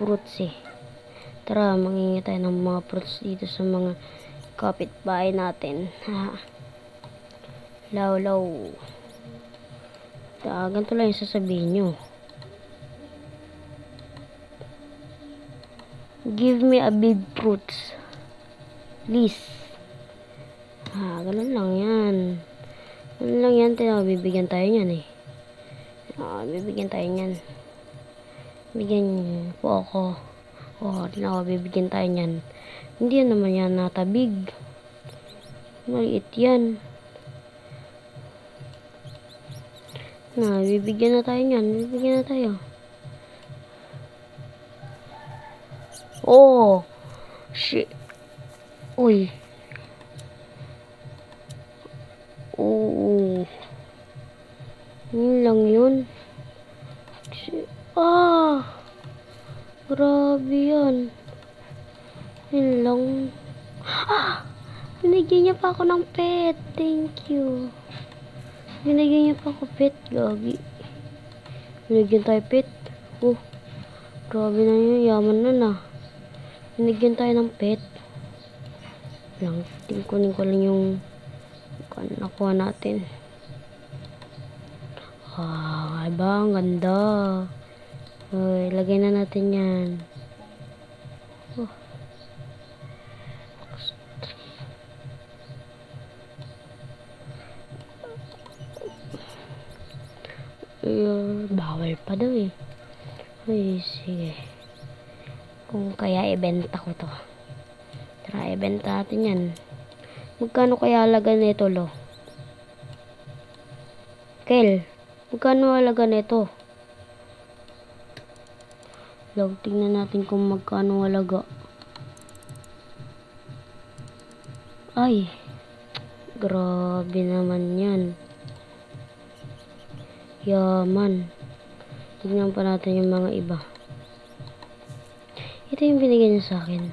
fruits eh. Tara, mangingi tayo ng mga fruits dito sa mga kapitbahay natin. Ha. Law. Ganito lang yung sasabihin nyo. Give me a big fruits. Please. Ganun lang yan. Ganun lang yan. Bibigyan tayo niyan eh. Bibigyan tayo niyan. Bigyan po ako. Bibigyan tayo niyan. Hindi naman yan natabig. Maliit yan. Bibigyan na tayo niyan. Bibigyan na tayo. Oh! Shit! Uy! Oh! Yun lang yun. Shit! Grabe yan. Yun lang. Binigyan niya pa ako ng pet. Thank you. Binigyan niya pa ako pet. Gagi. Binigyan tayo pet. Oh. Grabe na yun. Yaman na. Binigyan tayo ng pet. Lang. Kunin ko lang yung nakuha natin. Diba? Ang ganda. Uy, lagay na natin yan. Bawal pa daw eh. Uy, sige. Kung kaya ibenta ko to. Tara, ibenta natin yan. Magkano kaya halaga nito, lo? Kel, magkano halaga nito? Tingnan natin kung magkano halaga. Ay, grabe naman yan. Yaman. Tignan pa natin yung mga iba. Ito yung binigay niya sa akin.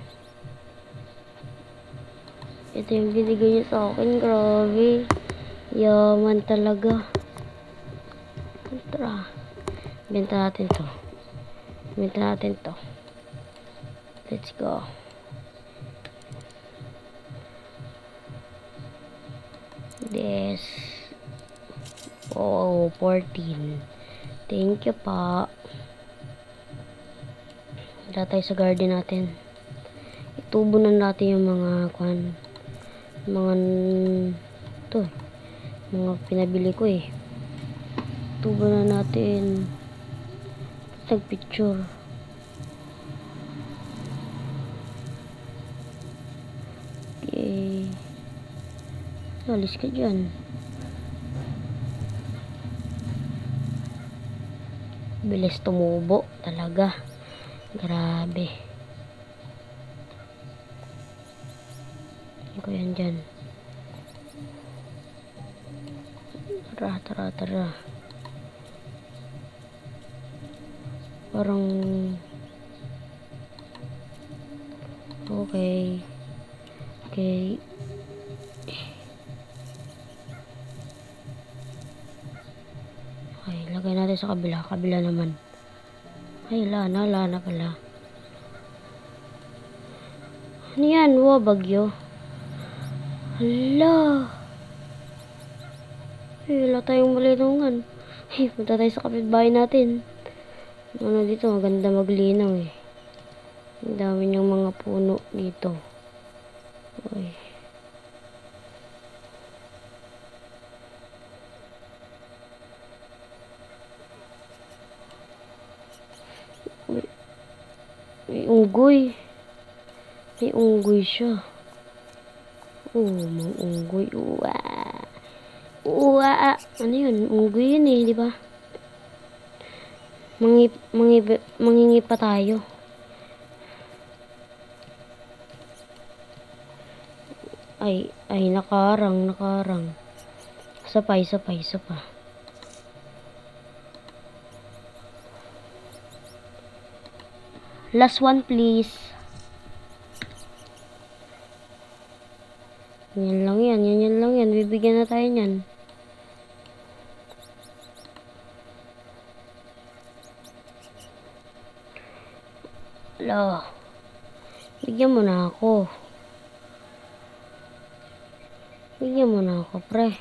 Grabe. Yaman talaga. Tara. Benta natin to. Let's go. This. 14. Thank you pa. Dito tayo sa garden natin. Itubo na natin yung mga mga pinabili ko eh. Tubo na natin. Tag-picture. Okay. Alis ka dyan. Bilis tumubo talaga. Grabe. Iko yan dyan. Tara. Parang okay. Lagay natin sa kabila naman. Ay, lana pala. Ano yan? Bagyo. Hala. Wala tayong malilungan. Punta tayo sa kapitbahay natin. Dito, maganda maglinaw eh. Ang dami niyang mga puno dito. Uy. May unggoy. May unggoy siya. May unggoy. Ano yun? Unggoy yun eh, di ba? Mangingi pa tayo. Ay, nakarang. Isa pa. Last one, please. Yan lang yan. Bibigyan na tayo niyan. Alo. Bigyan mo na ako. Bigyan mo na ako, pre.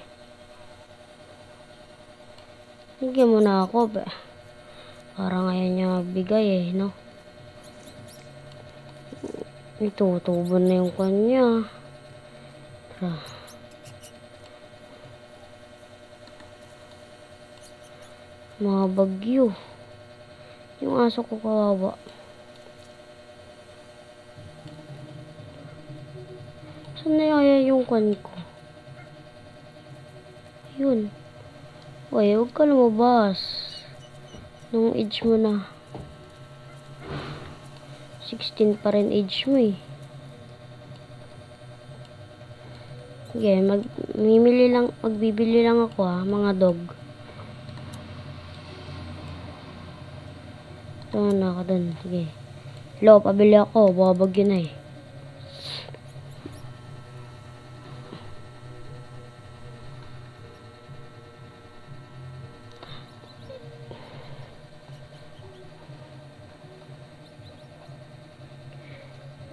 Bigyan mo na ako, ba? Parang ayaw niya magbigay eh, no? Itutubo na yung kanya. Tara. Mga bagyo. Yung aso ko kawawa. Saan na yung kwan ko? Yun. Uy, huwag ka lumabas. Nung age mo na. 16 pa rin age mo eh. Sige, magbibili lang ako mga dog. Saan na ako dun? Sige. Hello, pabili ako. Babagyo na eh.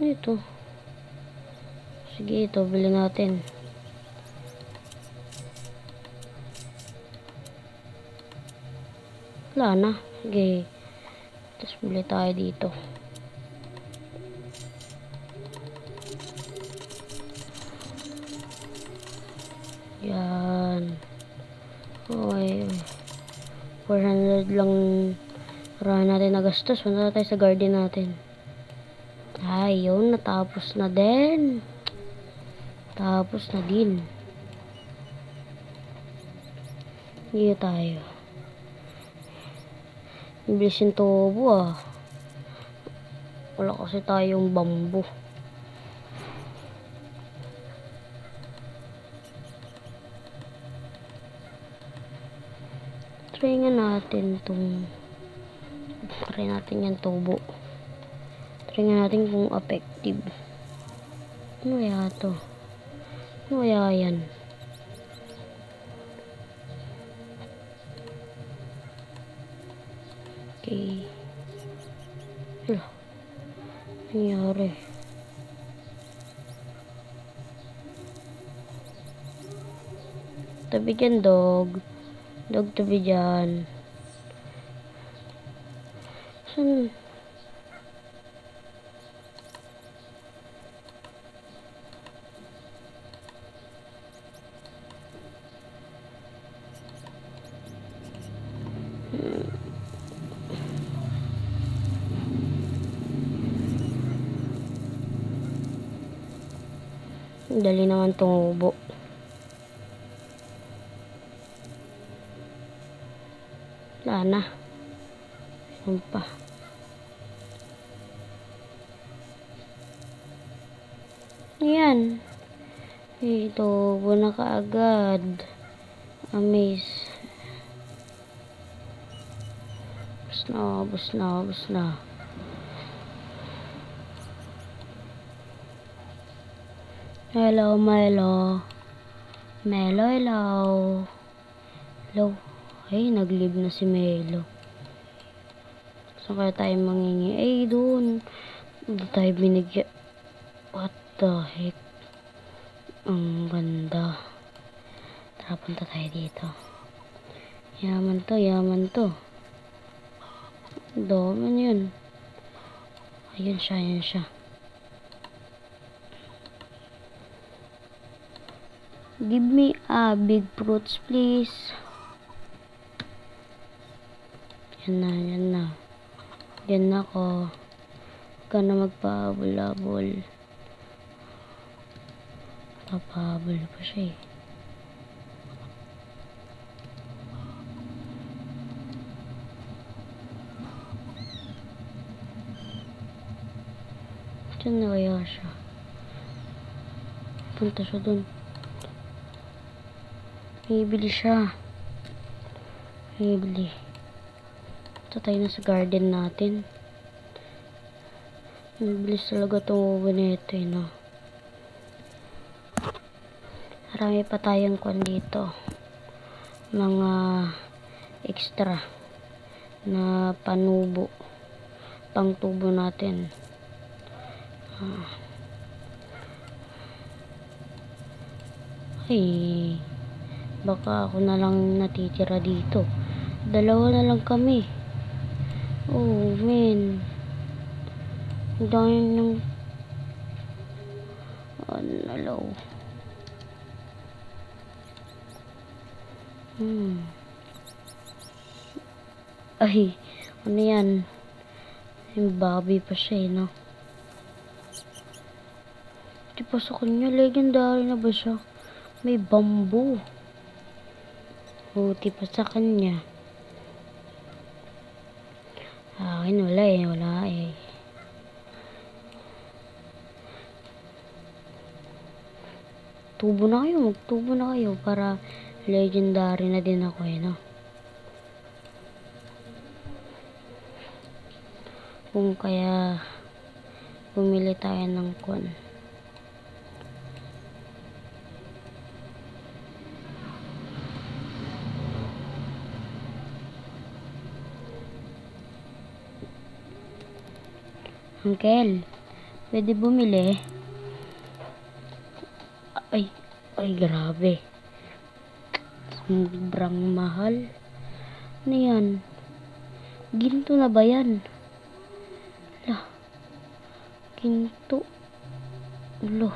Ano ito? Sige, ito. Bili natin. Wala na. Sige. Tapos bili tayo dito. Yan. Okay. 400 lang rahan natin nagastos. Punta tayo sa garden natin. Ay, yun. Natapos na din. Tapos na din. Dito tayo. Bilis yung tubo Wala kasi tayong bamboo. Try natin yung tubo. Try natin kung effective. Ano kaya to? Ano kaya yan? Okay. Hala. Nangyari. Tabi dyan, dog. Dog, tabi dyan. Saan? Dali naman tumubo. Wala na. Saan pa? Ayan. Ito, na kaagad. Amaze. Bus na. Hello, Melo. Hello. Ay, nag-leave na si Melo. Saan kaya tayo mangingi? Ay, doon. Hindi tayo binigyan. What the heck? Ang ganda. Tara, punta tayo dito. Yaman to. Doon yun. Ayun siya. Give me a big fruits, please. Yan na. Yan na ako. Huwag ka na magpahabol-habol. Papahabol pa siya eh. Diyan na kaya siya. Punta siya dun. Bibili siya. Ito tayo na sa garden natin. Bilis talaga itong ganito eh, no? Marami pa tayong kwan dito. Mga extra na panubo. pang tubo natin. Ay, baka ako na lang natitira dito. Dalawa na lang kami. Oh, man. Ang dami ng nalaw. Ay, ano yan? Yung Bobby pa siya, no? Di pa sa kanya, legendary na ba siya? May bamboo. Buti pa sa kanya. Akin wala eh, wala eh. Tubo na kayo, magtubo na kayo para legendary na din ako eh, no? Kung kaya bumili tayo ng kwan. Uncle, pwede bumili? Ay, grabe. Sobrang mahal. Ano yan? Ginto na ba yan? Lah, ginto. Lo.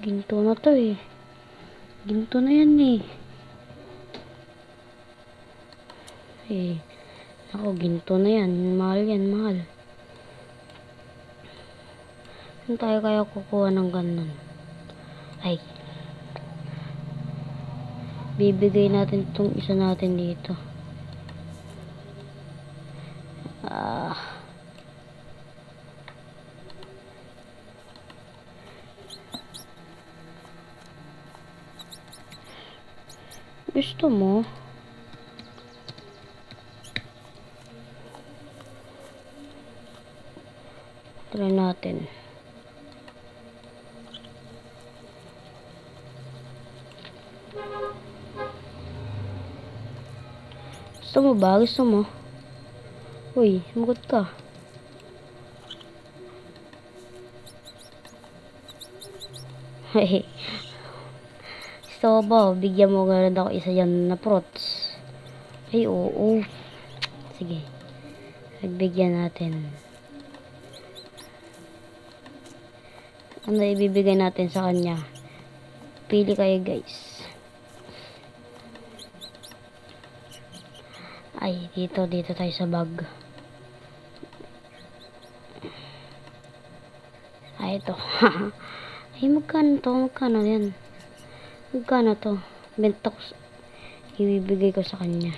Ginto na to eh. Ginto na yan eh. Ako, ginto na yan. Mahal yan, mahal. Saan tayo kaya kukuha ng ganun? Ay. Bibigay natin itong isa natin dito. Gusto mo? Try natin. Gusto mo ba? Gusto mo? Uy, sumagot ka. Hehe. Gusto mo ba? Bigyan mo agad ako isa yan na fruits. Ay, oo. Sige. Nagbigyan natin. Ano ibibigay natin sa kanya? Pili kayo guys. Ay, dito tayo sa bag. Ay, ito. Ay, magkano to? Magkano yan? Magkano to? Benta ko. Ibibigay ko sa kanya.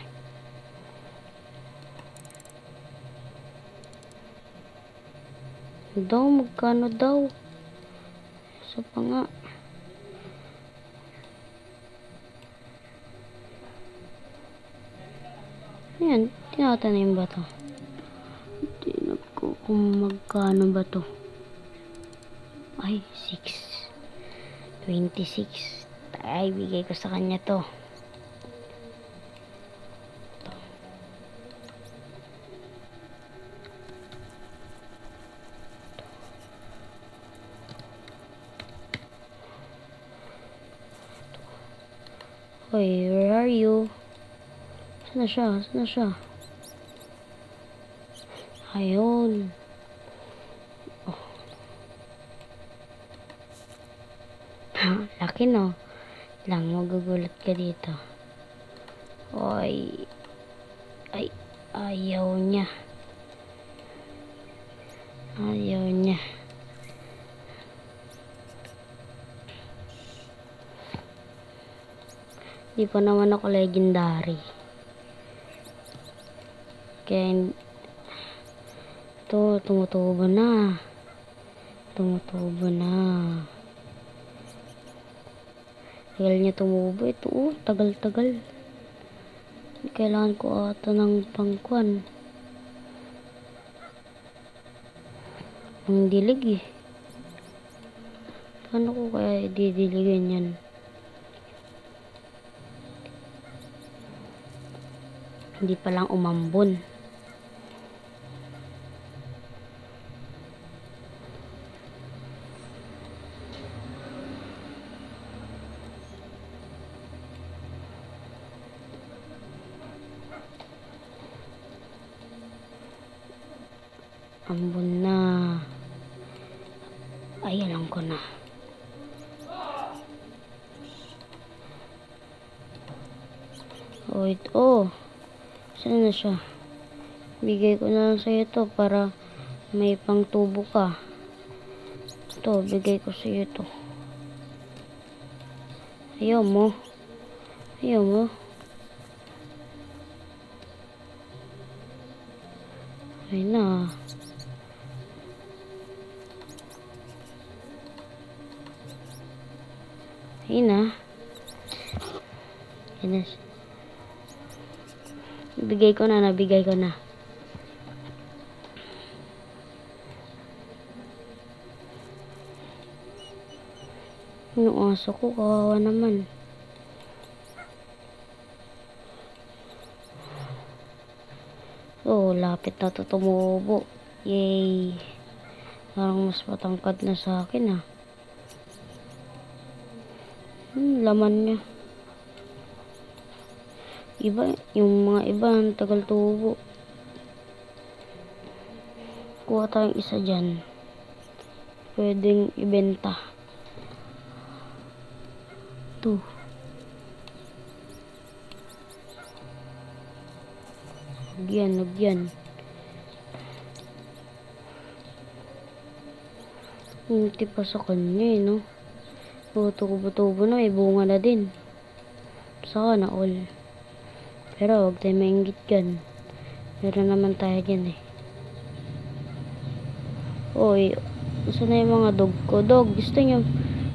Magkano daw? So pa nga. Ayan, tinatanim ba to? Tinag ko kung magkano ba to. Ay, 26. Ay, bigay ko sa kanya to. Hoy, where are you? Saan na siya? Ayun. Oh. Laki no. Lang, magugulat ka dito. Oy. Ay, ayaw niya. Di pa naman ako legendary. Kaya ito, tumutubo na. Tagal niya tumubo. Ito, tagal. Kailangan ko ata ng pangkwan. Ang dilig eh. Paano ko kaya didiligan yan? Hindi pa lang umambon. Ambon na. Ay, alam ko na. Saan na siya? Bigay ko na lang sa'yo to para may pangtubo ka. Ito, bigay ko sa'yo to. Ayaw mo. Ayaw mo. Ay na. Ay na. Nabigay ko na. Yung aso ko, kawawa naman. Lapit na to tumubo. Yay. Parang mas matangkad na sa akin, ah. Laman niya. Yung mga iba, ang tagal tubo. Kuha tayong isa dyan. Pwedeng ibenta. Ito. Nagyan. Hindi pa sa kanya, no? Tubo na, may bunga na din. Sana all. Pero huwag tayo mainggit dyan. Meron naman tayo dyan, eh. Gusto na yung mga dog ko. Dog, gusto nyo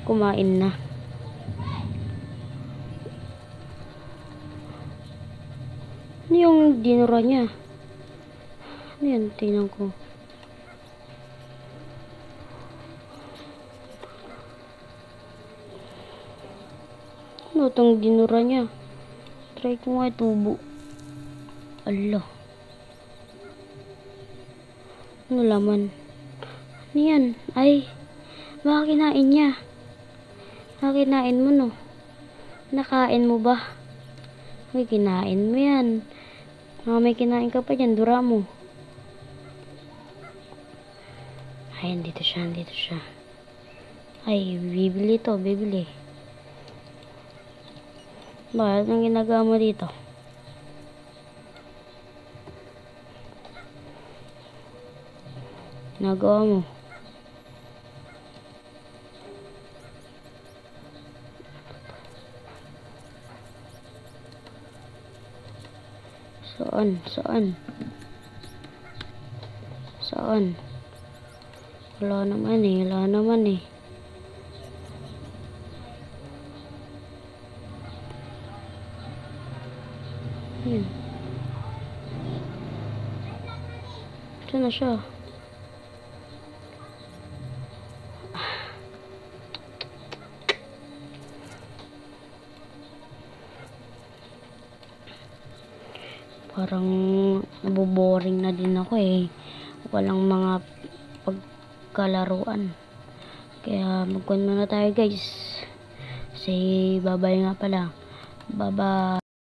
kumain na? Ano yung dinura niya? Ano yan? Tingnan ko. Ano itong dinura niya? Try ko nga tubo. Ala. Ano laman? Ano yan? Ay. Baka kinain niya. Baka kinain mo, no? Nakain mo ba? Ay, kinain mo yan. May kinain ka pa dyan. Dura mo. Ay, dito siya. Ay, bibili to. Bakit ang ginagawa mo dito? Ginagawa mo. Saan? Wala naman eh. Ayan. Saan na siya? Parang naboboring na din ako, eh. Walang mga pagkalaruan. Kaya magkuhan muna tayo, guys. Say bye-bye nga pala. Bye-bye.